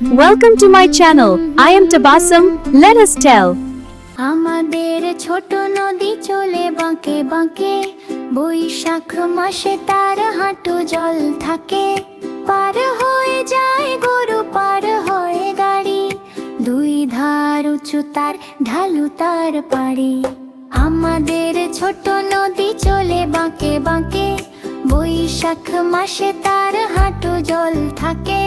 Welcome to my channel. I am Tabassum. Let us tell. আমাদের ছোট নদী চলে বাঁকে বাঁকে, বৈশাখ মাসে তার হাঁটু জল থাকে। পার হয়ে যায় গরু, পার হয়ে গাড়ি, দুই ধার উঁচু তার, ঢালু তার পাড়ি। আমাদের ছোট নদী চলে বাঁকে বাঁকে, বৈশাখ মাসে তার হাঁটু জল থাকে।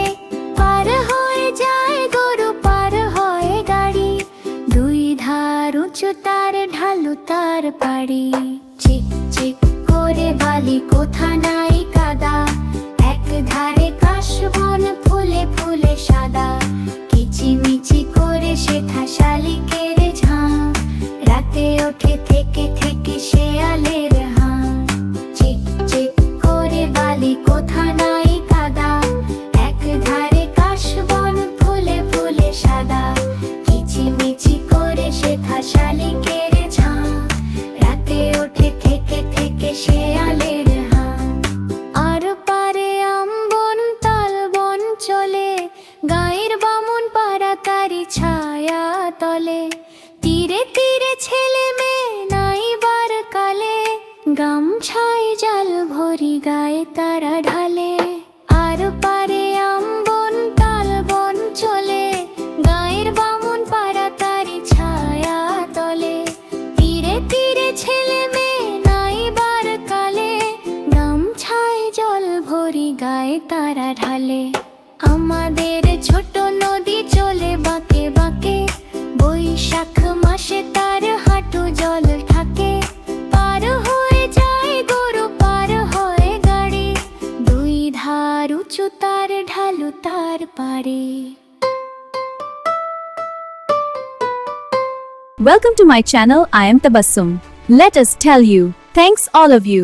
পার হয়ে যায় গরু, পার হয়ে গাড়ি, দুই ধার উঁচু তার, ঢালু তার পাড়ি। চিক চিক করে বালি, কোথা নাই কাদা, এক ধারে কাশবন ফুলে ফুলে সাদা। কিচিমিচি করে শেখা শালিকের ঝাঁ, রাতে ওঠে থেকে থেকে শেয়ালের হাঁ। চিক চিক করে বালি, কোথা নাই কাদা, এক ধারে কাশবন ফুলে ফুলে সাদা। কিচিমিচি করে শেখা শালিকের ঝাঁ, রাতে ওঠে থেকে থেকে শেয়ালের হাঁ। আর পারে আমবন তালবন চলে, গায়ের বামুন পাড়া তারি ছায়া তলে। তীরে তীরে ছেলে মেয়ে নাইবার কালে, গামছায় জাল ভরি গায়ে তারা ঢালে। আর পারে আমবন তালবন চলে, গায়ের বামুন পাড়া তারি ছায়া তলে। তীরে তীরে ছেলে মেয়ে নাইবার কালে, গামছায় জল ভরি গায়ে তারা ঢালে। আমাদের ছোট নদী চলে বাঁকে বাঁকে, বৈশাখ মাসে তার হাঁটু জল থাকে। পার হয়ে যায় গরু, পার হয়ে গাড়ি, দুই ধার উঁচু তার, ঢালু তার পাড়ি। Welcome to my channel. I am Tabassum. Let us tell you. Thanks all of you.